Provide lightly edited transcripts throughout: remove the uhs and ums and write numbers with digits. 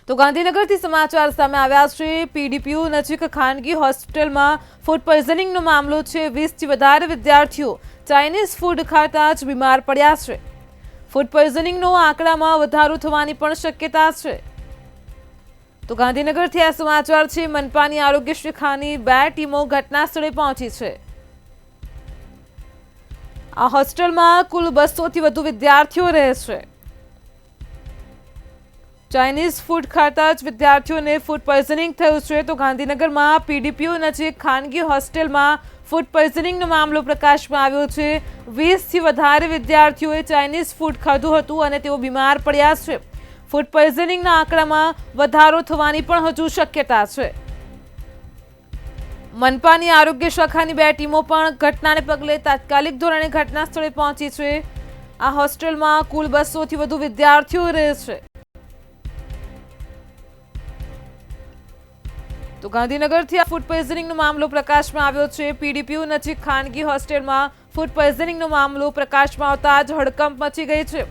તો ગાંધીનગરથી સમાચાર સામે આવ્યા છે। પીડીપીયુ નજીક ખાનગી હોસ્પિટલમાં ફૂડ પોઈઝનિંગનો મામલો છે। 20થી વધારે વિદ્યાર્થીઓ ચાઇનીઝ ફૂડ ખાતા જ બીમાર પડ્યા છે। ફૂડ પોઈઝનિંગનો આંકડામાં વધારો થવાની પણ શક્યતા છે। તો ગાંધીનગરથી આ સમાચાર છે। મનપાની આરોગ્ય શાખાની 2 ટીમો ઘટના સ્થળે પહોંચી છે। આ હોસ્ટેલમાં કુલ 200થી વધુ વિદ્યાર્થીઓ રહે છે। ચાઇનીઝ ફૂડ ખાતા જ વિદ્યાર્થીઓને ફૂડ પોઈઝનિંગ થયું છે। તો ગાંધીનગરમાં પીડીપીયુ નજીક ખાનગી હોસ્ટેલમાં ફૂડ પોઈઝનિંગનો મામલો પ્રકાશમાં આવ્યો છે। 20થી વધારે વિદ્યાર્થીઓએ ચાઇનીઝ ફૂડ ખાધું હતું અને તેઓ બીમાર પડ્યા છે। ફૂડ પોઈઝનિંગના આંકડામાં વધારો થવાની પણ હજુ શક્યતા છે। મનપાની આરોગ્ય શાખાની 2 ટીમો પણ ઘટનાને પગલે તાત્કાલિક ધોરણે ઘટના સ્થળે પહોંચી છે। આ હોસ્ટેલમાં કુલ 200થી વધુ વિદ્યાર્થીઓ રહે છે। તો ગાંધીનગરથી આ ફૂડ પોઈઝનિંગનો મામલો પ્રકાશમાં આવ્યો છે। પીડીપીયુ નજીક ખાનગી હોસ્ટેલમાં ફૂડ પોઈઝનિંગનો મામલો પ્રકાશમાં આવતા જ હડકંપ મચી ગઈ છે।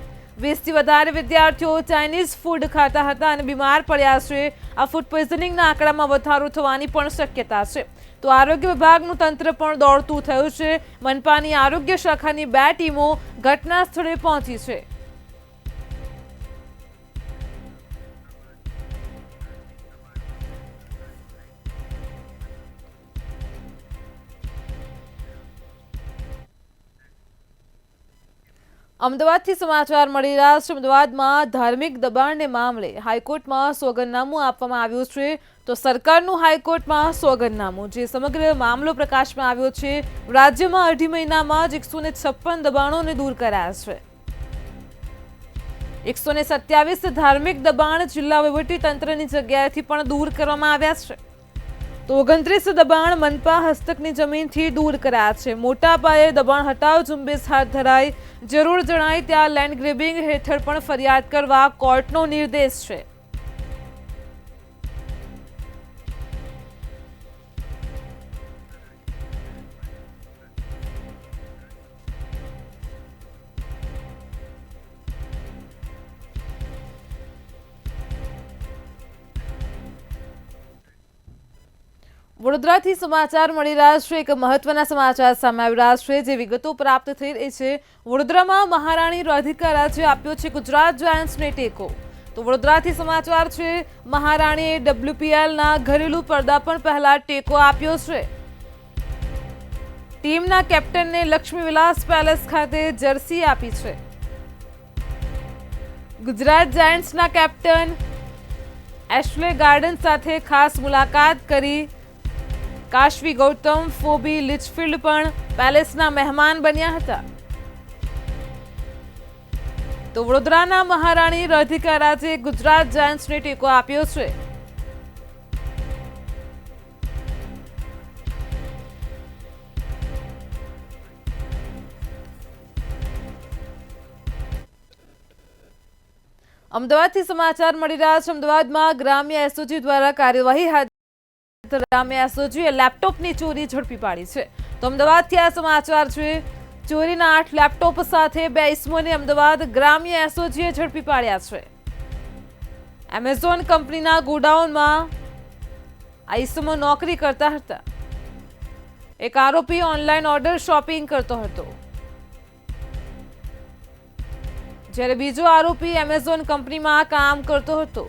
20થી વધારે વિદ્યાર્થીઓ ચાઇનીઝ ફૂડ ખાતા હતા અને બીમાર પડ્યા છે। આ ફૂડ પોઈઝનિંગના આંકડામાં વધારો થવાની પણ શક્યતા છે। તો આરોગ્ય વિભાગનું તંત્ર પણ દોડતું થયું છે। મનપાની આરોગ્ય શાખાની 2 ટીમો ઘટના સ્થળે પહોંચી છે। અમદાવાદથી સમાચાર મળી રહ્યા છે। અમદાવાદમાં ધાર્મિક દબાણને મામલે હાઈકોર્ટમાં સોગંદનામું આપવામાં આવ્યું છે। તો સરકારનું હાઈકોર્ટમાં સોગંદનામું, જે સમગ્ર મામલો પ્રકાશમાં આવ્યો છે। રાજ્યમાં 2.5 મહિનામાં જ 156 દબાણોને દૂર કરાયા છે। 127 ધાર્મિક દબાણ જિલ્લા વહીવટીતંત્રની જગ્યાએથી પણ દૂર કરવામાં આવ્યા છે। તો 29 દબાણ મનપા હસ્તકની જમીનથી દૂર કરાયા છે। મોટા પાયે દબાણ હટાવ ઝુંબેશ હાથ ધરાઈ। જરૂર જણાય ત્યાં લેન્ડ ગ્રેબિંગ હેઠળ પણ ફરિયાદ કરવા કોર્ટનો નિર્દેશ છે। વડોદરાથી સમાચાર મળી રહ્યા છે। એક મહત્વના સમાચાર સામે આવી રહ્યા છે, જે વિગતો પ્રાપ્ત થઈ રહી છે। વડોદરામાં મહારાણી રાધિકા રાજ્ય આપ્યો છે ગુજરાત જાયન્ટ્સને ટેકો। તો વડોદરાથી સમાચાર છે। મહારાણીએ WPLના ઘરેલું પર્દાપણ પહેલા ટેકો આપ્યો છે। ટીમના કેપ્ટનને લક્ષ્મી વિલાસ પેલેસ ખાતે જર્સી આપી છે। ગુજરાત જાયન્ટ્સના કેપ્ટન એશલે ગાર્ડન સાથે ખાસ મુલાકાત કરી। કાશવી ગૌતમ, ફોબી લિચફિલ્ડ પણ પેલેસના મહેમાન બન્યા હતા। તો વડોદરાના મહારાણી રાધિકા રાજે ગુજરાત જાયન્ટ્સને ટેકો આપ્યો છે। અમદાવાદથી સમાચાર મળી રહ્યા છે। અમદાવાદમાં ગ્રામ્ય એસઓજી દ્વારા કાર્યવાહી હાથ ગ્રામ્ય એસઓજીએ લેપટોપની ચોરી ઝડપી પાડી છે। તો અમદાવાદથી આ સમાચાર છે। ચોરીના 8 લેપટોપ સાથે 2 ઇસમોને અમદાવાદ ગ્રામ્ય એસઓજીએ ઝડપી પાડ્યા છે। એમેઝોન કંપનીના ગોડાઉનમાં આ ઇસમો નોકરી કરતા હતા। એક આરોપી ઓનલાઈન ઓર્ડર શોપિંગ કરતો હતો, જ્યારે બીજો આરોપી એમેઝોન કંપનીમાં કામ કરતો હતો।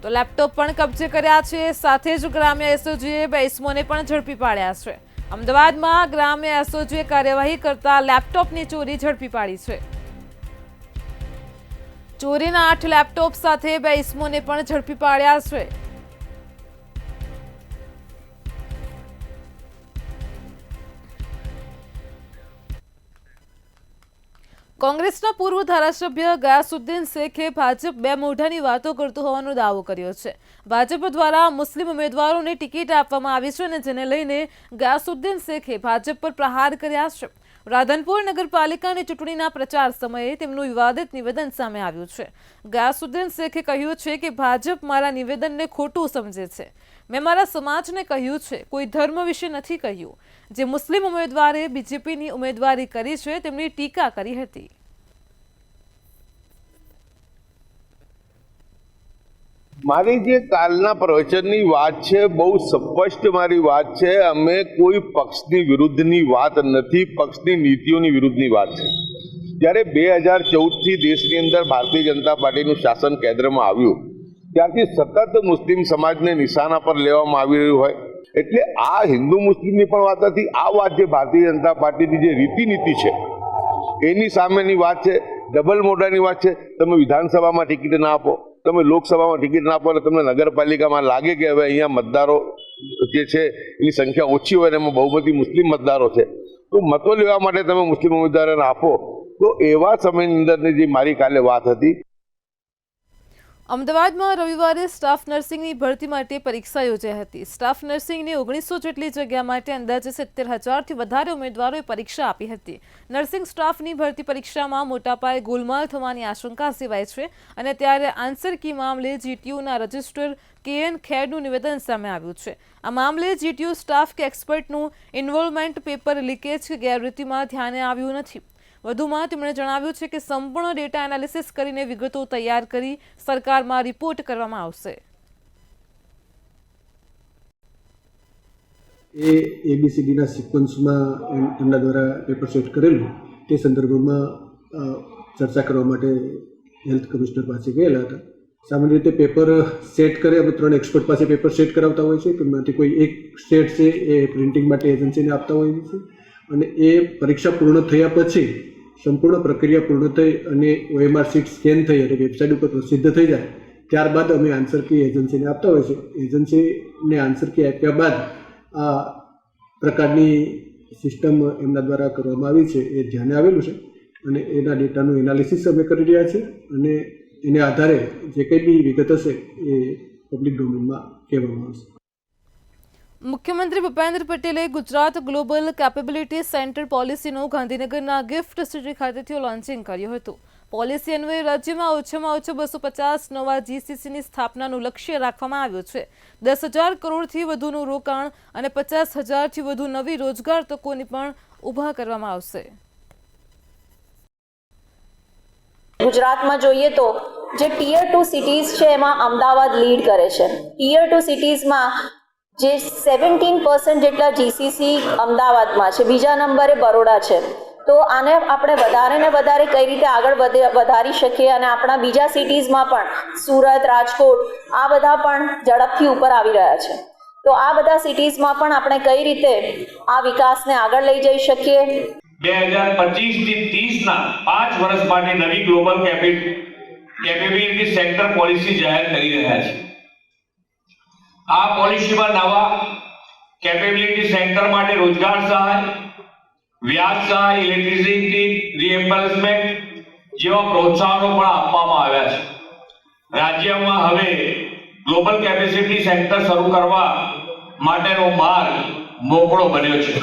તો લેપટોપ પણ કબજે કર્યા છે। સાથે જ ગ્રામ્ય એસઓજીએ 2 ઇસમોને પણ ઝડપી પાડ્યા છે। અમદાવાદમાં ગ્રામ્ય એસઓજીએ કાર્યવાહી કરતા લેપટોપની ચોરી ઝડપી પાડી છે। ચોરીના 8 લેપટોપ સાથે 2 ઇસમોને પણ ઝડપી પાડ્યા છે। કોંગ્રેસના પૂર્વ ધારાસભ્ય ગયાસુદ્દીન શેખે ભાજપ 2 મોઢાની વાતો કરતું હોવાનો દાવો કર્યો છે। ભાજપ દ્વારા મુસ્લિમ ઉમેદવારોને ટિકિટ આપવામાં આવી છે, અને જેને લઈને ગયાસુદ્દીન શેખે ભાજપ પર પ્રહાર કર્યા છે। રાધનપુર નગરપાલિકાની ચૂંટણીના પ્રચાર સમયે તેમનું વિવાદિત નિવેદન સામે આવ્યું છે। ગયાસુદ્દીન શેખે કહ્યું છે કે ભાજપ મારા નિવેદનને ખોટું સમજે છે। મેં મારા સમાજને કહ્યું છે, કોઈ ધર્મ વિશે નથી કહ્યું। જે મુસ્લિમ ઉમેદવારે બીજેપીની ઉમેદવારી કરી છે તેમની ટીકા કરી હતી। મારી જે કાલના પ્રવચનની વાત છે બહુ સ્પષ્ટ મારી વાત છે. અમે કોઈ પક્ષની વિરુદ્ધની વાત નથી, પક્ષની નીતિઓની વિરુદ્ધની વાત છે. જ્યારે 2014થી દેશની અંદર ભારતીય જનતા પાર્ટીનું શાસન કેન્દ્રમાં આવ્યું ત્યારથી સતત મુસ્લિમ સમાજને નિશાના પર લેવામાં આવી રહ્યું હોય, એટલે આ હિન્દુ મુસ્લિમની પણ વાત નથી. આ વાત જે ભારતીય જનતા પાર્ટીની જે રીતિનીતિ છે એની સામેની વાત છે, ડબલ મોઢાની વાત છે. તમે વિધાનસભામાં ટિકિટ ના આપો, તમે લોકસભામાં ટિકિટ ના આપો અને તમને નગરપાલિકામાં લાગે કે હવે અહીંયા મતદારો જે છે એની સંખ્યા ઓછી હોય અને એમાં બહુમતી મુસ્લિમ મતદારો છે, તો મતો લેવા માટે તમે મુસ્લિમ ઉમેદવારોને આપો. તો એવા સમયની અંદરની જે મારી કાલે વાત હતી. અમદાવાદમાં રવિવારે સ્ટાફ નર્સિંગની ભરતી માટે પરીક્ષા યોજાઈ હતી. સ્ટાફ નર્સિંગની 1900 જેટલી જગ્યા માટે અંદાજે 70,000થી વધારે ઉમેદવારોએ પરીક્ષા આપી હતી. નર્સિંગ સ્ટાફની ભરતી પરીક્ષામાં મોટા પાયે ગોલમાલ થવાની આશંકા સેવાય છે અને ત્યારે આન્સર કી મામલે જીટીયુના રજિસ્ટર KN ખેરનું નિવેદન સામે આવ્યું છે. આ મામલે જીટીયુ સ્ટાફ કે એક્સપર્ટનું ઇન્વોલ્વમેન્ટ પેપર લીકેજ કે ગેરરીતિમાં ધ્યાને આવ્યું નથી. વધુમાં તેમણે જણાવ્યું છે કે સંપૂર્ણ ડેટા એનાલિસિસ કરીને વિગતો તૈયાર કરી સરકારમાં રિપોર્ટ કરવામાં આવશે. એ ABCDના સિક્વન્સમાં એમના દ્વારા પેપર સેટ કરેલું તે સંદર્ભમાં ચર્ચા કરવા માટે હેલ્થ કમિશનર પાસે ગયેલા હતા. સામાન્ય રીતે પેપર સેટ કરે, અમે 3 એક્સપર્ટ પાસે પેપર સેટ કરાવતા હોય છે, તેમાંથી કોઈ એક સેટ છે એ પ્રિન્ટિંગ માટે એજન્સીને આપતા હોય છે અને એ પરીક્ષા પૂર્ણ થયા પછી સંપૂર્ણ પ્રક્રિયા પૂર્ણ થઈ અને OMR શીટ સ્કેન થઈ અને વેબસાઇટ ઉપર પ્રસિદ્ધ થઈ જાય ત્યારબાદ અમે આન્સર કી એજન્સીને આપતા હોય છે. એજન્સીને આન્સર કી આપ્યા બાદ આ પ્રકારની સિસ્ટમ એમના દ્વારા કરવામાં આવી છે એ ધ્યાને આવેલું છે અને એના ડેટાનું એનાલિસિસ અમે કરી રહ્યા છીએ અને એને આધારે જે કંઈ બી વિગત હશે એ પબ્લિક ડોમેનમાં કહેવામાં આવશે. મુખ્યમંત્રી ભૂપેન્દ્ર પટેલે ગુજરાત ગ્લોબલ કેપેબિલિટી સેન્ટર પોલિસીનું ગાંધીનગરના ગિફ્ટ સિટી ખાતેથી લોન્ચિંગ કર્યું હતું. પોલિસી અન્વયે રાજ્યમાં ઓછામાં ઓછા 250 નવા GCCની સ્થાપનાનું લક્ષ્ય રાખવામાં આવ્યું છે. 10,000 કરોડથી વધુનું રોકાણ અને 50,000થી વધુ નવી રોજગાર તકોની પણ ઊભા કરવામાં આવશે. ગુજરાતમાં જોઈએ તો જે ટીયર 2 સિટીઝ છે એમાં અમદાવાદ લીડ કરે છે. ટીયર 2 સિટીઝમાં જે 17% જેટલા GCC અમદાવાદમાં છે, બીજા નંબરે બરોડા છે. તો આને આપણે વધારે ને વધારે કઈ રીતે આગળ વધારી શકીએ અને આપણા બીજા સિટીઝમાં પણ સુરત, રાજકોટ આ બધા પણ ઝડપથી ઉપર આવી રહ્યા છે. તો આ બધા સિટીઝમાં પણ આપણે કઈ રીતે આ વિકાસને આગળ લઈ જઈ શકીએ. 2025 થી 30ના 5 વર્ષ માટે નવી ગ્લોબલ કેપેબિલિટી સેન્ટર પોલિસી જાહેર કરી રહ્યા છે. આ પોલિસીમાં નવા કેપેબિલિટી સેન્ટર માટે રોજગાર સહાય, વ્યાજ સહાય, ઇલેક્ટ્રિસિટી રિએમ્બર્સમેન્ટ જેવા પ્રોત્સાહનો પણ આપવામાં આવ્યા છે. રાજ્યમાં હવે ગ્લોબલ કેપેસિટી સેન્ટર શરૂ કરવા માટેનો માર્ગ મોકળો બન્યો છે.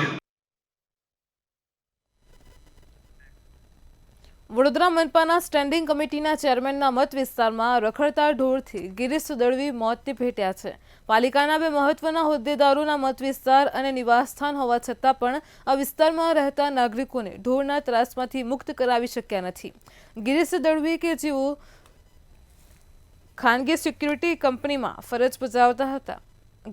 વડોદરા મનપાના સ્ટેન્ડિંગ કમિટીના ચેરમેનના મત વિસ્તારમાં રખડતા ઢોરથી ગિરીશ દળવી મોતને ભેટ્યા છે. પાલિકાના 2 મહત્વના હોદ્દેદારોના મત વિસ્તાર અને નિવાસસ્થાન હોવા છતાં પણ આ વિસ્તારમાં રહેતા નાગરિકોને ઢોરના ત્રાસમાંથી મુક્ત કરાવી શક્યા નથી. ગિરીશ દળવી કે જેઓ ખાનગી સિક્યુરિટી કંપનીમાં ફરજ બજાવતા હતા,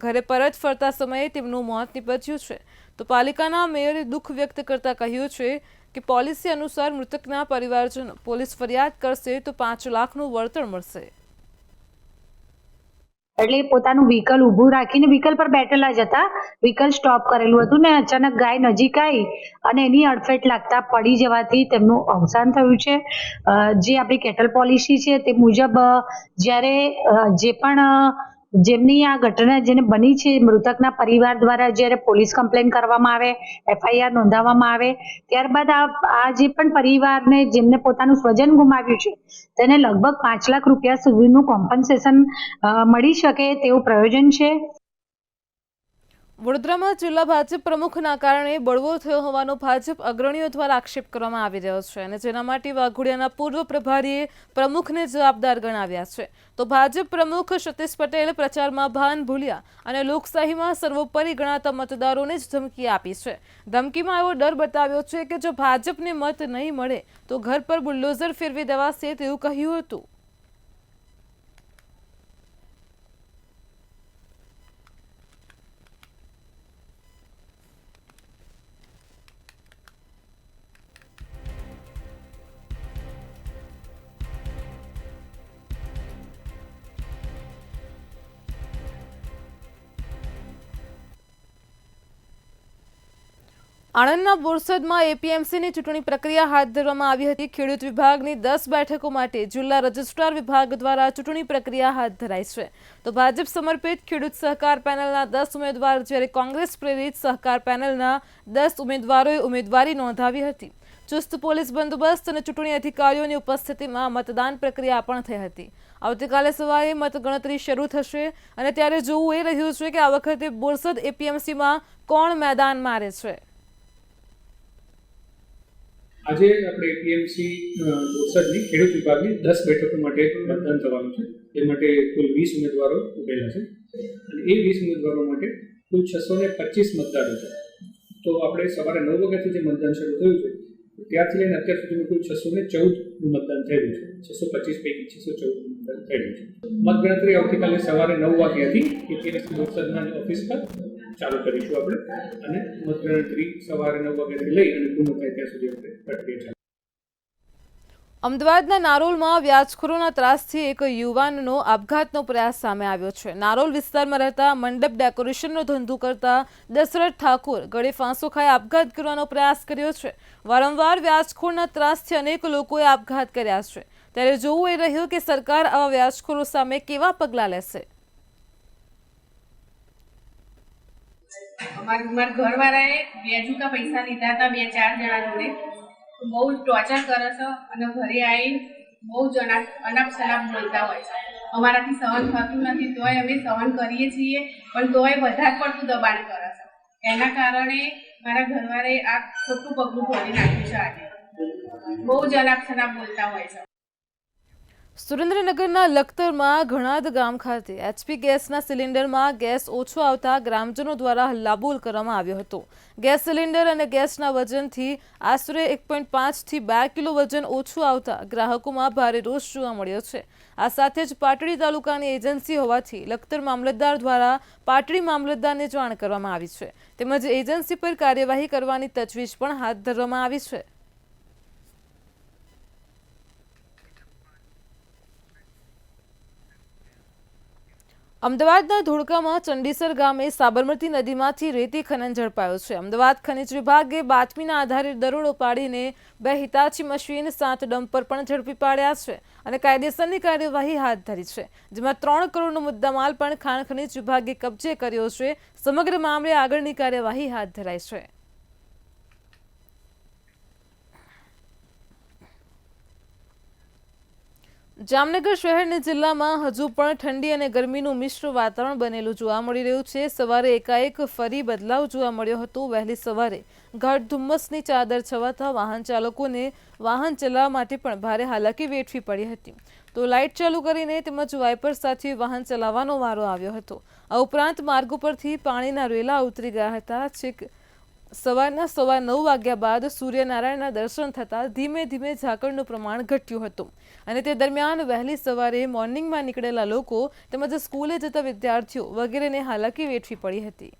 ઘરે પરત ફરતા સમયે તેમનું મોત નીપજ્યું છે. તો પાલિકાના મેયરે દુઃખ વ્યક્ત કરતા કહ્યું છે કે પોલિસી અનુસાર મૃતકના પરિવારજનો પોલીસ ફરિયાદ કરશે તો 5 લાખનું વળતર મળશે. એટલે પોતાનું વ્હીકલ ઊભું રાખીને વ્હીકલ પર બેઠેલા જ હતા, વ્હીકલ સ્ટોપ કરેલું હતું ને અચાનક ગાય નજીક આવી અને એની અડફેટ લાગતા પડી જવાથી તેમનું અવસાન થયું છે. જે આપણી કેટલ પોલિસી છે તે મુજબ જ્યારે જે પણ જેમની આ ઘટના જેને બની છે મૃતકના પરિવાર દ્વારા જ્યારે પોલીસ કમ્પ્લેન કરવામાં આવે, FIR નોંધાવવામાં આવે, ત્યારબાદ આ જે પણ પરિવારને જેમને પોતાનું સ્વજન ગુમાવ્યું છે તેને લગભગ 5 લાખ રૂપિયા સુધીનું કોમ્પન્સેશન મળી શકે તેવું પ્રયોજન છે. વડોદરામાં જિલ્લા ભાજપ પ્રમુખના કારણે બળવો થયો હોવાનો ભાજપ અગ્રણીઓ દ્વારા આક્ષેપ કરવામાં આવી રહ્યો છે અને જેના માટે વાઘોડિયાના પૂર્વ પ્રભારીએ પ્રમુખને જવાબદાર ગણાવ્યા છે. તો ભાજપ પ્રમુખ સતીશ પટેલે પ્રચારમાં ભાન ભૂલ્યા અને લોકશાહીમાં સર્વોપરી ગણાતા મતદારોને જ ધમકી આપી છે. ધમકીમાં એવો ડર બતાવ્યો છે કે જો ભાજપને મત નહીં મળે તો ઘર પર બુલડોઝર ફેરવી દેવાશે તેવું કહ્યું હતું. આણંદના બોરસદમાં એપીએમસીની ચૂંટણી પ્રક્રિયા હાથ ધરવામાં આવી હતી. ખેડૂત વિભાગની 10 બેઠકો માટે જિલ્લા રજિસ્ટ્રાર વિભાગ દ્વારા ચૂંટણી પ્રક્રિયા હાથ ધરાઈ છે. તો ભાજપ સમર્પિત ખેડૂત સહકાર પેનલના 10 ઉમેદવાર, જ્યારે કોંગ્રેસ પ્રેરિત સહકાર પેનલના 10 ઉમેદવારોએ ઉમેદવારી નોંધાવી હતી. ચુસ્ત પોલીસ બંદોબસ્ત અને ચૂંટણી અધિકારીઓની ઉપસ્થિતિમાં મતદાન પ્રક્રિયા પણ થઈ હતી. આવતીકાલે સવારે મતગણતરી શરૂ થશે અને ત્યારે જોવું એ રહ્યું છે કે આ વખતે બોરસદ એપીએમસીમાં કોણ મેદાન મારે છે. આજે આપણે એપીએમસી બોરસદની ખેડૂત વિભાગની 10 બેઠકો માટે મતદાન થવાનું છે. એ માટે કુલ 20 ઉમેદવારો ઉભેલા છે અને એ 20 ઉમેદવારો માટે કુલ 625 મતદારો છે. તો આપણે સવારે 9 વાગ્યાથી જે મતદાન શરૂ થયું છે ત્યારથી લઈને અત્યાર સુધીમાં કુલ 614 મતદાન થયેલું છે. 625 પૈકી 614 મતદાન થયેલું છે. મતગણતરી આવતીકાલે સવારે 9 વાગ્યાથી એપીએમસી બોરસદના ઓફિસ પર ચાલુ કરીશું આપણે અને મતગણતરી સવારે 9 વાગ્યાથી લઈ અને પૂર્ણ થાય ત્યાં સુધી આપણે પ્રક્રિયા ચાલુ. અમદાવાદના નારોલમાં વ્યાજખોરોના ત્રાસથી એક યુવાનનો આપઘાતનો પ્રયાસ સામે આવ્યો છે. નારોલ વિસ્તારમાં રહેતા મંડપ ડેકોરેશનનો ધંધો કરતા દશરથ ઠાકોર ગળે ફાંસો ખાઈ આપઘાત કરવાનો પ્રયાસ કર્યો છે. વારંવાર વ્યાજખોરના ત્રાસથી અનેક લોકોએ આપઘાત કર્યા છે. ત્યારે જોવું એ રહ્યું કે સરકાર આવા વ્યાજખોરો સામે કેવા પગલાં લેશે. મારા ઘરવાળાએ વ્યાજુકા પૈસા લીધા હતા 2-4 જણા જોડે. બહુ ટોર્ચર કરે છે અને ઘરે આવી બહુ જણા અનાપ શનાપ બોલતા હોય છે. અમારાથી સહન થતું નથી તોય અમે સહન કરીએ છીએ પણ તોય વધારે પડતું દબાણ કરે છે. એના કારણે મારા ઘરવાળાએ આ ખોટું પગલું ભરી નાખ્યું છે. આજે બહુ જ અનાપ શનાપ બોલતા હોય છે. સુરેન્દ્રનગરના લખતરમાં ઘણાદ ગામ ખાતે એચપી ગેસના સિલિન્ડરમાં ગેસ ઓછો આવતા ગ્રામજનો દ્વારા હલ્લાબોલ કરવામાં આવ્યો હતો. ગેસ સિલિન્ડર અને ગેસના વજનથી આશરે 1.5 થી 2 કિલો વજન ઓછું આવતા ગ્રાહકોમાં ભારે રોષ જોવા મળ્યો છે. આ સાથે જ પાટડી તાલુકાની એજન્સી હોવાથી લખતર મામલતદાર દ્વારા પાટડી મામલતદારને જાણ કરવામાં આવી છે. તેમજ એજન્સી પર કાર્યવાહી કરવાની તજવીજ પણ હાથ ધરવામાં આવી છે. અમદાવાદના ધોળકામાં ચંડીસર ગામે સાબરમતી નદીમાંથી રેતી ખનન ઝડપાયો છે. અમદાવાદ ખનિજ વિભાગે બાતમીના આધારે દરોડો પાડીને 2 હિતાચી મશીન 7 ડમ્પર પણ ઝડપી પાડ્યા છે અને કાયદેસરની કાર્યવાહી હાથ ધરી છે, જેમાં 3 કરોડનો મુદ્દામાલ પણ ખાણ ખનિજ વિભાગે કબજે કર્યો છે. સમગ્ર મામલે આગળની કાર્યવાહી હાથ ધરાઈ છે. જામનગર શહેરની જિલ્લામાં હજુ પણ ઠંડી અને ગરમીનું મિશ્ર વાતાવરણ બનેલું જોવા મળી રહ્યું છે. સવારે એકાએક ફરી બદલાવ જોવા મળ્યો હતો. વહેલી સવારે ગાઢ ધુમ્મસની ચાદર છવાતા વાહન ચાલકોને વાહન ચલાવવા માટે પણ ભારે હાલાકી વેઠવી પડી હતી. તો લાઇટ ચાલુ કરીને તેમજ વાઇપર સાથે વાહન ચલાવવાનો વારો આવ્યો હતો. આ ઉપરાંત માર્ગો પરથી પાણીના રેલા ઉતરી ગયા હતા. છેક સવારના 9:15 વાગ્યા બાદ સૂર્યનારાયણના દર્શન થતાં ધીમે ધીમે ઝાકળનું પ્રમાણ ઘટ્યું હતું અને તે દરમિયાન વહેલી સવારે મોર્નિંગમાં નીકળેલા લોકો તેમજ સ્કૂલે જતા વિદ્યાર્થીઓ વગેરેને હાલાકી વેઠવી પડી હતી.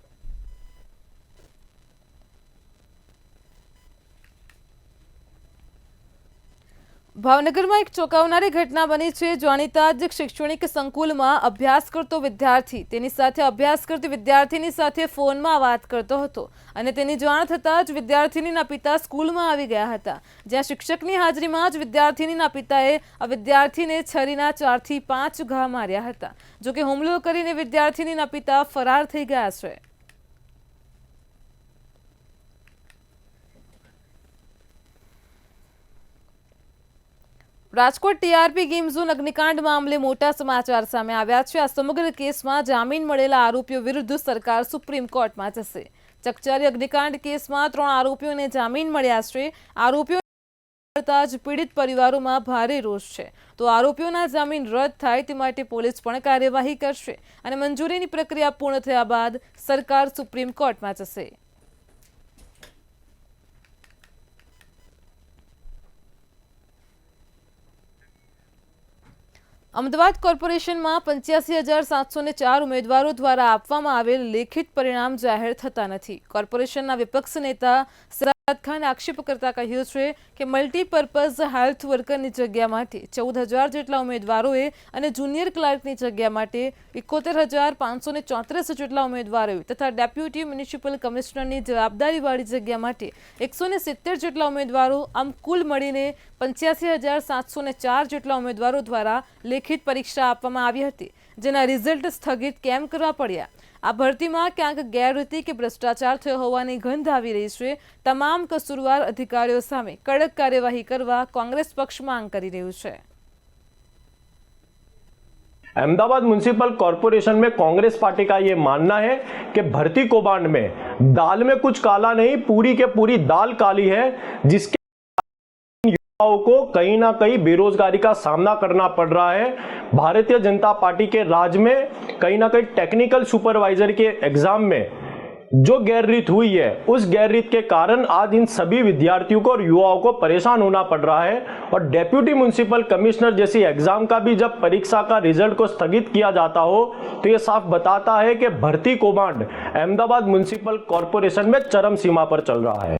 ભાવનગરમાં એક ચોંકાવનારી ઘટના બની છે. જાણીતા જ શૈક્ષણિક સંકુલમાં અભ્યાસ કરતો વિદ્યાર્થી તેની સાથે અભ્યાસ કરતી વિદ્યાર્થીની સાથે ફોનમાં વાત કરતો હતો અને તેની જાણ થતાં જ વિદ્યાર્થીનીના પિતા સ્કૂલમાં આવી ગયા હતા, જ્યાં શિક્ષકની હાજરીમાં જ વિદ્યાર્થીનીના પિતાએ આ વિદ્યાર્થીને છરીના 4 થી 5 ઘા માર્યા હતા. જોકે હુમલો કરીને વિદ્યાર્થીનીના પિતા ફરાર થઈ ગયા છે. રાજકોટ ટીઆરપી ગેમ ઝોન અગ્નિકાંડ મામલે મોટા સમાચાર સામે આવ્યા છે. આ સમગ્ર કેસમાં જામીન મળેલા આરોપીઓ વિરુદ્ધ સરકાર સુપ્રીમ કોર્ટમાં જશે. ચકચારી અગ્નિકાંડ કેસમાં 3 આરોપીઓને જામીન મળ્યા છે. આરોપીઓ જ પીડિત પરિવારોમાં ભારે રોષ છે. તો આરોપીઓના જામીન રદ થાય તે માટે પોલીસ પણ કાર્યવાહી કરશે અને મંજૂરીની પ્રક્રિયા પૂર્ણ થયા બાદ સરકાર સુપ્રીમ કોર્ટમાં જશે. અમદાવાદ કોર્પોરેશનમાં 85,704 ઉમેદવારો દ્વારા આપવામાં આવેલ લેખિત પરિણામ જાહેર થતા નથી. કોર્પોરેશનના વિપક્ષ નેતા ખાને આક્ષેપ કરતા કહ્યું છે કે મલ્ટીપર્પઝ હેલ્થ વર્કરની જગ્યા માટે 14,000 જેટલા ઉમેદવારોએ અને જુનિયર ક્લાર્કની જગ્યા માટે 71,534 જેટલા ઉમેદવારોએ તથા ડેપ્યુટી મ્યુનિસિપલ કમિશનરની જવાબદારીવાળી જગ્યા માટે 170 જેટલા ઉમેદવારો, આમ કુલ મળીને 85,704 જેટલા ઉમેદવારો દ્વારા લેખિત પરીક્ષા આપવામાં આવી હતી, જેના રિઝલ્ટ સ્થગિત કેમ કરવા પડ્યા? આ ભરતીમાં ક્યાંક ગેરરીતિ કે ભ્રષ્ટાચાર થયો હોવાની ગંધ આવી રહી છે। તમામ કસૂરવાર અધિકારીઓ સામે કડક કાર્યવાહી કરવા કોંગ્રેસ પક્ષ માંગ કરી રહ્યું છે। अहमदाबाद म्युनिसिपल कॉरपोरेशन में कांग्रेस पार्टी का ये मानना है कि भर्ती कौभांड में दाल में कुछ काला नहीं, पूरी के पूरी दाल काली है, जिसके युवाओं को कहीं ना कहीं बेरोजगारी का सामना करना पड़ रहा है। भारतीय जनता पार्टी के राज में कहीं ना कहीं टेक्निकल सुपरवाइजर के एग्जाम में जो गैररीत हुई है, उस गैररीत के कारण आज इन सभी विद्यार्थियों को और युवाओं को परेशान होना पड़ रहा है। और डेप्यूटी म्युनिसिपल कमिश्नर जैसी एग्जाम का भी जब परीक्षा का रिजल्ट को स्थगित किया जाता हो तो ये साफ बताता है कि भर्ती कौभांड अहमदाबाद म्युनिसिपल कॉरपोरेशन में चरम सीमा पर चल रहा है।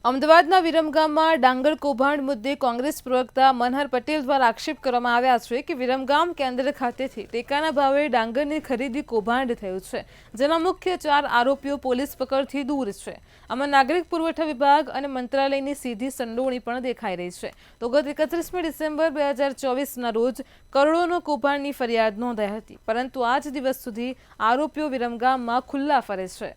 અમદાવાદના વિરમગામમાં ડાંગર કૌભાંડ મુદ્દે કોંગ્રેસ પ્રવક્તા મનહર પટેલ દ્વારા આક્ષેપ કરવામાં આવ્યા છે કે વિરમગામ કેન્દ્ર ખાતેથી ટેકાના ભાવે ડાંગરની ખરીદી કૌભાંડ થયું છે, જેના મુખ્ય 4 આરોપીઓ પોલીસ પકડથી દૂર છે। આમાં નાગરિક પુરવઠા વિભાગ અને મંત્રાલયની સીધી સંડોવણી પણ દેખાઈ રહી છે। તો ગત 31 ડિસેમ્બર 2024ના રોજ કરોડોનો કૌભાંડની ફરિયાદ નોંધાઈ હતી, પરંતુ આજ દિવસ સુધી આરોપીઓ વિરમગામમાં ખુલ્લા ફરે છે।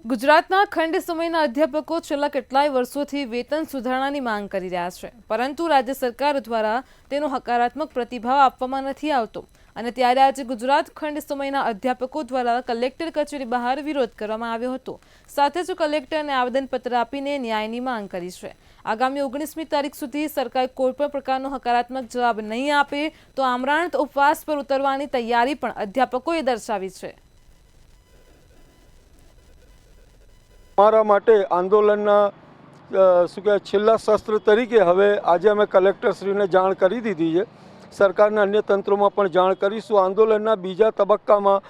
ગુજરાતના ખંડ સમયના અધ્યાપકો છેલ્લા કેટલાય વર્ષોથી વેતન સુધારણાની માંગ કરી રહ્યા છે, પરંતુ રાજ્ય સરકાર દ્વારા તેનો હકારાત્મક પ્રતિભાવ આપવામાં નથી આવતો અને ત્યારે આજે ગુજરાત ખંડ સમયના અધ્યાપકો દ્વારા કલેક્ટર કચેરી બહાર વિરોધ કરવામાં આવ્યો હતો। સાથે જ કલેક્ટરને આવેદનપત્ર આપીને ન્યાયની માંગ કરી છે। આગામી 19મી તારીખ સુધી સરકાર કોઈપણ પ્રકારનો હકારાત્મક જવાબ નહીં આપે તો આમરણાંત ઉપવાસ પર ઉતરવાની તૈયારી પણ અધ્યાપકોએ દર્શાવી છે। અમારા માટે આંદોલનના શું કહેવાય છેલ્લા શસ્ત્ર તરીકે હવે આજે અમે કલેક્ટરશ્રીને જાણ કરી દીધી છે, સરકારના અન્ય તંત્રોમાં પણ જાણ કરીશું। આંદોલનના બીજા તબક્કામાં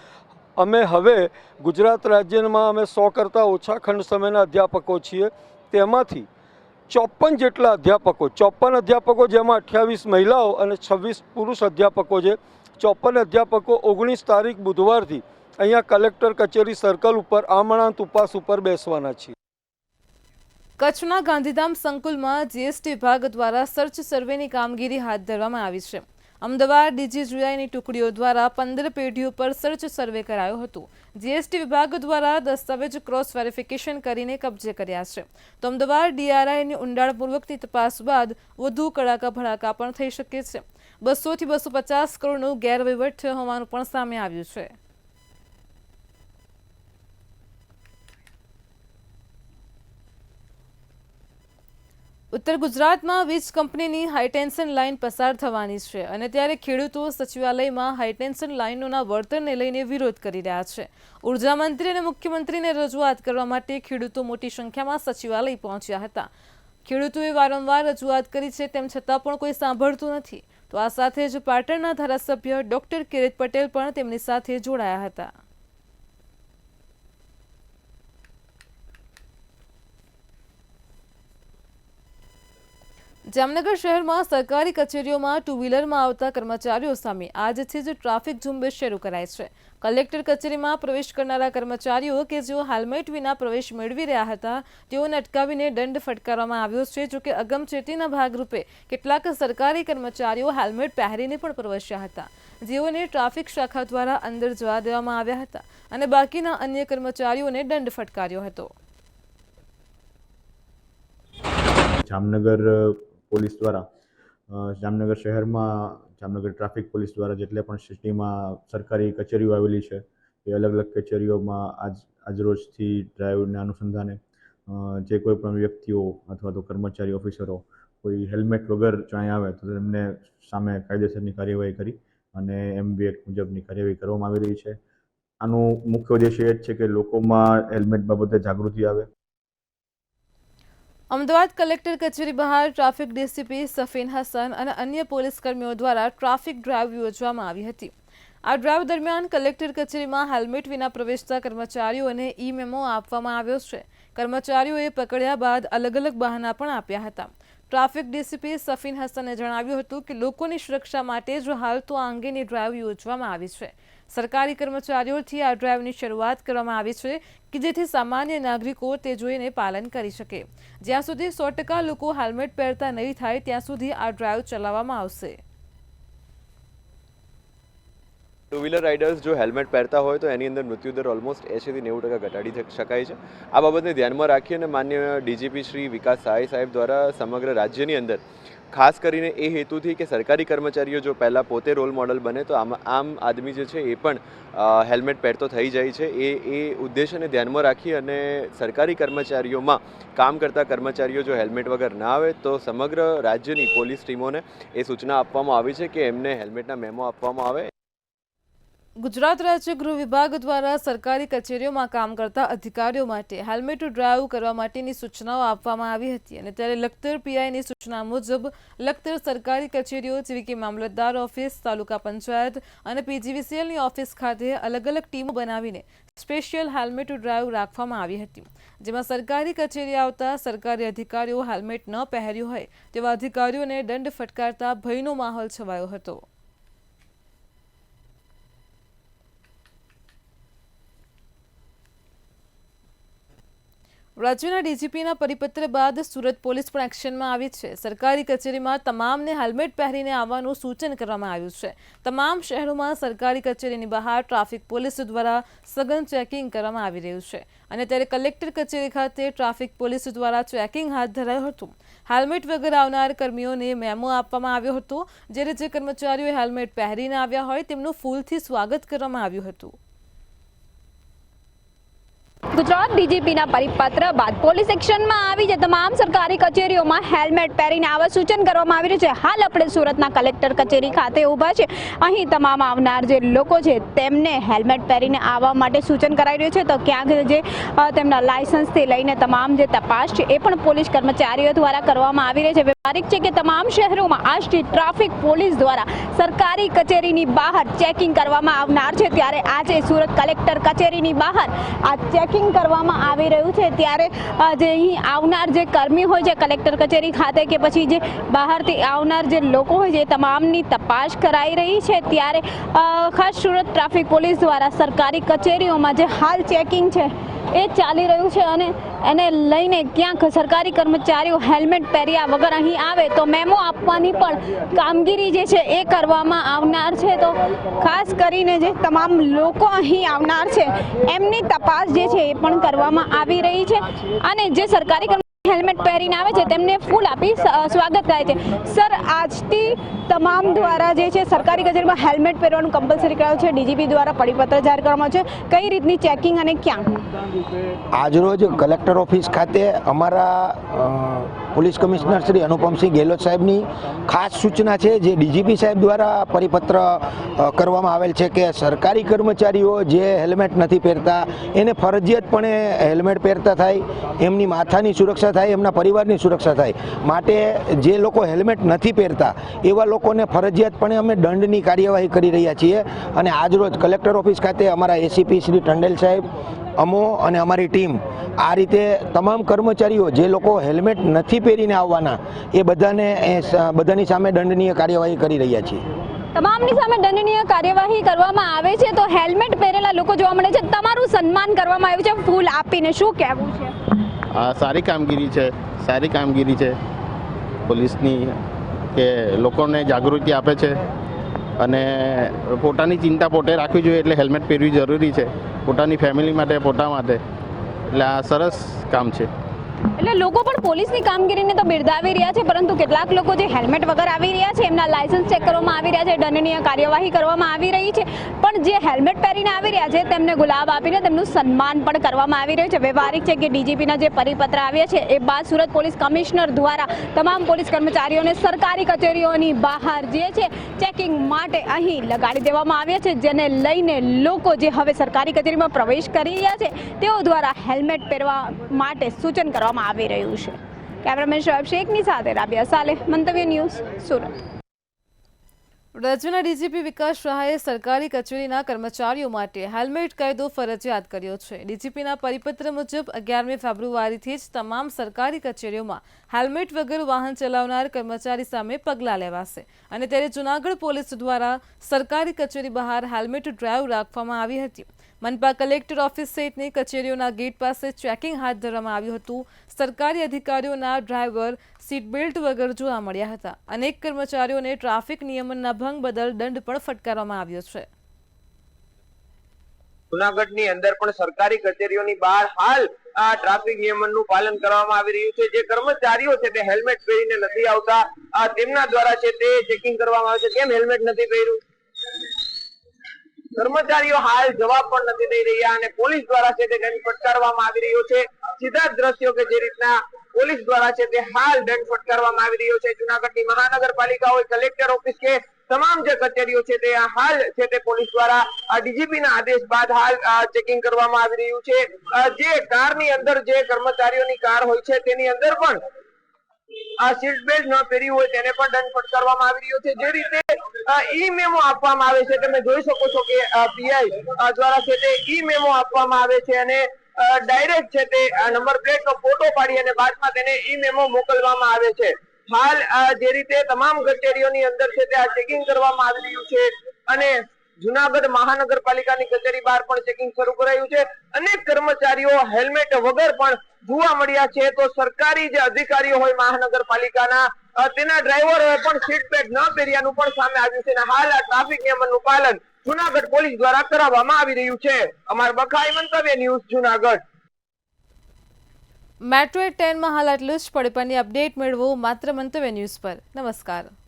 અમે હવે ગુજરાત રાજ્યમાં અમે 100 કરતાં ઓછા ખંડ સમયના અધ્યાપકો છીએ, તેમાંથી 54 જેટલા અધ્યાપકો 54 અધ્યાપકો જેમાં 28 મહિલાઓ અને 26 પુરુષ અધ્યાપકો છે। 54 અધ્યાપકો 19 તારીખ બુધવારથી અહીંયા કલેક્ટર કચેરી સર્કલ ઉપર આમરણાંત ઉપવાસ ઉપર બેસવાના છીએ। કચ્છના ગાંધીધામ સંકુલમાં જીએસટી વિભાગ દ્વારા સર્ચ સર્વેની કામગીરી હાથ ધરવામાં આવી છે। અમદાવાદ ડીજીજીઆઈની ટુકડીઓ દ્વારા 15 પેઢીઓ પર સર્ચ સર્વે કરાયો હતો। જીએસટી વિભાગ દ્વારા દસ્તાવેજ ક્રોસ વેરિફિકેશન કરીને કબજે કર્યા છે, તો અમદાવાદ ડીઆરઆઈની ઊંડાણપૂર્વકની તપાસ બાદ વધુ કડાકા ભડાકા પણ થઈ શકે છે। 200 થી 250 કરોડનો ગેરવહીવટ થયો હોવાનું પણ સામે આવ્યું છે। ઉત્તર ગુજરાતમાં વીજ કંપનીની હાઈટેન્શન લાઇન પસાર થવાની છે અને ત્યારે ખેડૂતો સચિવાલયમાં હાઈટેન્શન લાઇનોના વળતરને લઈને વિરોધ કરી રહ્યા છે। ઉર્જા મંત્રી અને મુખ્યમંત્રીને રજૂઆત કરવા માટે ખેડૂતો મોટી સંખ્યામાં સચિવાલય પહોંચ્યા હતા। ખેડૂતોએ વારંવાર રજૂઆત કરી છે, તેમ છતાં પણ કોઈ સાંભળતું નથી। તો આ સાથે જ પાટણના ધારાસભ્ય ડોક્ટર કિરીટ પટેલ પણ તેમની સાથે જોડાયા હતા। જામનગર શહેરમાં સરકારી કચેરીઓમાં ટુ વ્હીલરમાં આવતા કર્મચારીઓ સામે આજથી જ ટ્રાફિક ઝુંબેશ શરૂ કરાઈ છે। કલેક્ટર કચેરીમાં પ્રવેશ કરનારા કર્મચારીઓ કે જેઓ હેલ્મેટ વિના પ્રવેશ મેળવી રહ્યા હતા તેઓને અટકાવીને દંડ ફટકારવામાં આવ્યો છે। જોકે અગમચેતીના ભાગરૂપે કેટલાક સરકારી કર્મચારીઓ હેલ્મેટ પહેરીને પણ પ્રવેશ્યા હતા, જેઓને ટ્રાફિક શાખા દ્વારા અંદર જવા દેવામાં આવ્યા હતા અને બાકીના અન્ય કર્મચારીઓને દંડ ફટકાર્યો હતો। જામનગર પોલીસ દ્વારા જામનગર શહેરમાં જામનગર ટ્રાફિક પોલીસ દ્વારા જેટલે પણ સિટીમાં સરકારી કચેરીઓ આવેલી છે એ અલગ અલગ કચેરીઓમાં આજરોજથી ડ્રાઈવના અનુસંધાને જે કોઈ પણ વ્યક્તિઓ અથવા તો કર્મચારી ઓફિસરો કોઈ હેલ્મેટ વગર ચાંય આવે તો તેમને સામે કાયદેસરની કાર્યવાહી કરી અને MB એક્ટ મુજબની કાર્યવાહી કરવામાં આવી રહી છે। આનો મુખ્ય ઉદ્દેશ્ય એ જ છે કે લોકોમાં હેલ્મેટ બાબતે જાગૃતિ આવે। અમદાવાદ કલેક્ટર કચેરી બહાર ટ્રાફિક ડીસીપી સફીન હસન અને અન્ય પોલીસ કર્મીઓ દ્વારા ટ્રાફિક ડ્રાઈવ યોજવામાં આવી હતી। આ ડ્રાઈવ દરમિયાન કલેક્ટર કચેરીમાં હેલ્મેટ વિના પ્રવેશતા કર્મચારીઓને ઈ મેમો આપવામાં આવ્યો છે। કર્મચારીઓએ પકડ્યા બાદ અલગ અલગ બહાના પણ આપ્યા હતા। ટ્રાફિક ડીસીપી સફીન હસને જણાવ્યું હતું કે લોકોની સુરક્ષા માટે જ હાલ તો આ અંગેની ડ્રાઈવ યોજવામાં આવી છે। સરકારી કર્મચારીઓથી આ ડ્રાઈવની શરૂઆત કરવામાં આવી છે કે જેથી સામાન્ય નાગરિકો તે જોઈને પાલન કરી શકે। જ્યાં સુધી 100% લોકો હેલ્મેટ પહેરતા નહીં થાય ત્યાં સુધી આ ડ્રાઈવ ચલાવવામાં આવશે। ટુ વ્હીલર રાઇડર્સ જો હેલ્મેટ પહેરતા હોય તો એની અંદર મૃત્યુદર ઓલમોસ્ટ 80 થી 90% ઘટાડી શકાય છે। આ બાબતને ધ્યાનમાં રાખી અને માન્ય ડીજીપી શ્રી વિકાસ સહાય સાહેબ દ્વારા સમગ્ર રાજ્યની અંદર ખાસ કરીને એ હેતુથી કે સરકારી કર્મચારીઓ જો પહેલાં પોતે રોલ મોડલ બને તો આમ આદમી જે છે એ પણ હેલ્મેટ પહેરતો થઈ જાય છે। એ ઉદ્દેશ્યને ધ્યાનમાં રાખી અને સરકારી કર્મચારીઓમાં કામ કરતા કર્મચારીઓ જો હેલ્મેટ વગર ના આવે તો સમગ્ર રાજ્યની પોલીસ ટીમોને એ સૂચના આપવામાં આવી છે કે એમને હેલ્મેટના મેમો આપવામાં આવે। ગુજરાત રાજ્ય ગૃહ વિભાગ દ્વારા સરકારી કચેરીઓમાં કામ કરતા અધિકારીઓ માટે હેલ્મેટ ડ્રાઈવ કરવા માટેની સૂચનાઓ આપવામાં આવી હતી અને ત્યારે લખતર પીઆઈની સૂચના મુજબ લખતર સરકારી કચેરીઓ જેવી કે મામલતદાર ઓફિસ, તાલુકા પંચાયત અને પીજીવીસીએલની ઓફિસ ખાતે અલગ અલગ ટીમો બનાવીને સ્પેશિયલ હેલ્મેટ ડ્રાઈવ રાખવામાં આવી હતી, જેમાં સરકારી કચેરી આવતા સરકારી અધિકારીઓ હેલ્મેટ ન પહેર્યું હોય તેવા અધિકારીઓને દંડ ફટકારતા ભયનો માહોલ છવાયો હતો। રાજ્યના ડીજીપીના પરિપત્ર બાદ સુરત પોલીસ પણ એક્શનમાં આવી છે। સરકારી કચેરીમાં તમામને હેલ્મેટ પહેરીને આવવાનું સૂચન કરવામાં આવ્યું છે। તમામ શહેરોમાં સરકારી કચેરીની બહાર ટ્રાફિક પોલીસ દ્વારા સઘન ચેકિંગ કરવામાં આવી રહ્યું છે અને ત્યારે કલેક્ટર કચેરી ખાતે ટ્રાફિક પોલીસ દ્વારા ચેકિંગ હાથ ધરાયું હતું। હેલ્મેટ વગર આવનાર કર્મીઓને મેમો આપવામાં આવ્યો હતો, જ્યારે જે કર્મચારીઓ હેલ્મેટ પહેરીને આવ્યા હોય તેમનું ફૂલથી સ્વાગત કરવામાં આવ્યું હતું। ગુજરાત ડીજીપીના પરિપત્ર બાદ પોલીસ એક્શનમાં આવી છે। તમામ સરકારી કચેરીઓમાં હેલ્મેટ પહેરીને આવવા સૂચન કરવામાં આવી રહ્યું છે। હાલ આપણે સુરતના કલેક્ટર કચેરી ખાતે ઊભા છે। અહીં તમામ આવનાર જે લોકો છે તેમને હેલ્મેટ પહેરીને આવવા માટે સૂચન કરાઈ રહ્યું છે। તો ક્યાંક જે તેમના લાયસન્સથી લઈને તમામ જે તપાસ છે એ પણ પોલીસ કર્મચારીઓ દ્વારા કરવામાં આવી રહી છે। વ્યવહારિક છે કે તમામ શહેરોમાં આજથી ટ્રાફિક પોલીસ દ્વારા સરકારી કચેરીની બહાર ચેકિંગ કરવામાં આવનાર છે। ત્યારે આજે સુરત કલેક્ટર કચેરીની બહાર આ ચેકિંગ કરવામાં આવી રહ્યું છે। ત્યારે જે અહીં આવનાર જે કર્મી હોય છે કલેક્ટર કચેરી ખાતે કે પછી જે બહારથી આવનાર જે લોકો હોય છે તમામની તપાસ કરાઈ રહી છે। ત્યારે ખાસ સુરત ટ્રાફિક પોલીસ દ્વારા સરકારી કચેરીઓમાં જે હાલ ચેકિંગ છે એ ચાલી રહ્યું છે અને એને લઈને ક્યાંક સરકારી કર્મચારીઓ હેલ્મેટ પહેર્યા વગર અહીં આવે તો મેમો આપવાની પણ કામગીરી જે છે એ કરવામાં આવનાર છે। તો ખાસ કરીને જે તમામ લોકો અહીં આવનાર છે એમની તપાસ જે છે એ પણ કરવામાં આવી રહી છે અને જે સરકારી હેલ્મેટ પહેરીને આવે છે તેમને ફૂલ આપી સ્વાગત થાય છે। સર, આજથી તમામ દ્વારા જે છે સરકારી કચેરીમાં હેલ્મેટ પહેરવાનું કમ્પલસરી કરાયું છે। ડીજીપી દ્વારા પરિપત્ર જાહેર કરવામાં છે। કઈ રીતની ચેકિંગ અને ક્યાં? આજરોજ કલેક્ટર ઓફિસ ખાતે અમારા પોલીસ કમિશનર શ્રી અનુપમસિંહ ગેહલોત સાહેબની ખાસ સૂચના છે, જે ડીજીપી સાહેબ દ્વારા પરિપત્ર કરવામાં આવેલ છે કે સરકારી કર્મચારીઓ જે હેલ્મેટ નથી પહેરતા એને ફરજિયાતપણે હેલ્મેટ પહેરતા થાય, એમની માથાની સુરક્ષા થાય, એમના પરિવારની સુરક્ષા થાય માટે જે લોકો હેલ્મેટ નથી પહેરતા એવા લોકોને ફરજિયાતપણે અમે દંડની કાર્યવાહી કરી રહ્યા છીએ। અને આજરોજ કલેક્ટર ઓફિસ ખાતે અમારા એસીપી શ્રી ટંડેલ સાહેબ, અમો અને અમારી ટીમ આ રીતે તમામ કર્મચારીઓ જે લોકો હેલ્મેટ નથી પહેરીને આવવાના એ બધાની સામે દંડનીય કાર્યવાહી કરી રહ્યા છીએ। તમામની સામે દંડનીય કાર્યવાહી કરવામાં આવે છે। તો હેલ્મેટ પહેરેલા લોકો જોવા મળે છે, તમારું સન્માન કરવામાં આવ્યું છે ફૂલ આપીને, શું કહેવું છે? સારી કામગીરી છે પોલીસની કે લોકોને જાગૃતિ આપે છે અને પોતાની ચિંતા પોતે રાખવી જોઈએ એટલે હેલ્મેટ પહેરવી જરૂરી છે પોતાની ફેમિલી માટે, પોતા માટે। એટલે આ સરસ કામ છે। એટલે લોકો પણ પોલીસની કામગીરીને તો બિરદાવી રહ્યા છે, પરંતુ કેટલાક લોકો જે હેલ્મેટ વગર આવી રહ્યા છે એમના લાયસન્સ ચેક કરવામાં આવી રહ્યા છે, દંડનીય કાર્યવાહી કરવામાં આવી રહી છે। પણ જે હેલ્મેટ પહેરીને આવી રહ્યા છે તેમને ગુલાબ આપીને તેમનું સન્માન પણ કરવામાં આવી રહ્યું છે। વ્યવહારિક છે કે ડીજીપીના જે પરિપત્ર આવ્યા છે એ બાદ સુરત પોલીસ કમિશનર દ્વારા તમામ પોલીસ કર્મચારીઓને સરકારી કચેરીઓની બહાર જે છે ચેકિંગ માટે અહીં લગાડી દેવામાં આવ્યા છે, જેને લઈને લોકો જે હવે સરકારી કચેરીમાં પ્રવેશ કરી રહ્યા છે તેઓ દ્વારા હેલ્મેટ પહેરવા માટે સૂચન કરવામાં આવી રહ્યું છે। કેમેરામેન શોએબ શેખની સાથે રાબિયા સાલેહ, મંતવ્ય ન્યૂઝ, સુરત. રાજ્યના ડીજીપી વિકાસ સહાયે સરકારી કચેરીના કર્મચારીઓ માટે હેલ્મેટ કાયદો ફરજિયાત કર્યો છે. ડીજીપીના પરિપત્ર મુજબ 11મી ફેબ્રુઆરીથી જ તમામ સરકારી કચેરીઓમાં હેલ્મેટ વગર વાહન ચલાવનાર કર્મચારી સામે પગલાં લેવાશે અને ત્યારે જૂનાગઢ પોલીસ દ્વારા સરકારી કચેરી બહાર હેલ્મેટ ડ્રાઈવ રાખવામાં આવી હતી. મનપા કલેક્ટર ઓફિસ સહિતની કચેરીઓના ગેટ પાસે ચેકિંગ હાથ ધરવામાં આવ્યું હતું. સરકારી અધિકારીઓના ડ્રાઈવર સીટ બેલ્ટ વગર જોવા મળ્યા હતા. અનેક કર્મચારીઓને ટ્રાફિક નિયમનના ભંગ બદલ દંડ પણ ફટકારવામાં આવ્યો છે. જૂનાગઢની અંદર પણ સરકારી કચેરીઓની બહાર હાલ આ ટ્રાફિક નિયમનનું પાલન કરવામાં આવી રહ્યું છે. જે કર્મચારીઓ છે તે હેલ્મેટ પહેરીને નથી આવતા, તેમના દ્વારા છે તે ચેકિંગ કરવામાં આવે છે. કેમ હેલ્મેટ નથી પહેર્યું? કર્મચારીઓ હાલ જવાબ પણ નથી દઈ રહ્યા અને પોલીસ દ્વારા છે તે દંડ ફટકારવામાં આવી રહ્યો છે. સીધા દ્રશ્યો કે જે રીતના પોલીસ દ્વારા છે તે હાલ દંડ ફટકારવામાં આવી રહ્યો છે. જૂનાગઢની મહાનગરપાલિકા હોય, કલેક્ટર ઓફિસ કે તમામ જે કચેરીઓ છે તે હાલ છે તે પોલીસ દ્વારા ડીજીપી ના આદેશ બાદ હાલ ચેકિંગ કરવામાં આવી રહ્યું છે. જે કારની અંદર જે કર્મચારીઓની કાર હોય છે તેની અંદર પણ આ સીટ બેલ્ટ ન પહેરી હોય તેને પણ દંડ ફટકારવામાં આવી રહ્યો છે. જે રીતે ઈ મેમો આપવામાં આવે છે તમે જોઈ શકો છો કે પીઆઈ દ્વારા છે તે ઈ મેમો આપવામાં આવે છે અને ડાયરેક્ટ છે તે નંબર પ્લેટનો ફોટો પાડી અને બાદમાં તેને ઈ મેમો મોકલવામાં આવે છે. હાલ જે રીતે તમામ કચેરીઓની અંદર છે તે આ ચેકિંગ કરવામાં આવી રહ્યું છે અને જૂનાગઢ મહાનગરપાલિકાની કચેરી બહાર પણ ચેકિંગ શરૂ કરાયું છે. અનેક કર્મચારીઓ હેલ્મેટ વગર પણ જોવા મળ્યા છે. તો સરકારી જે અધિકારીઓ હોય મહાનગરપાલિકાના તેના ડ્રાઈવરોએ પણ સીટ બેલ્ટ ન પહેર્યાનું પણ સામે આવ્યું છે અને હાલ આ ટ્રાફિક નિયમનનું પાલન જૂનાગઢ પોલીસ દ્વારા કરાવવામાં આવી રહ્યું છે. અમાર બખાઈ, મંતવ્ય ન્યૂઝ, જૂનાગઢ. મેટ્રો 10માં હાલ આટલું જ. પડે પરની અપડેટ મેળવો માત્ર મંતવ્ય ન્યૂઝ પર. નમસ્કાર.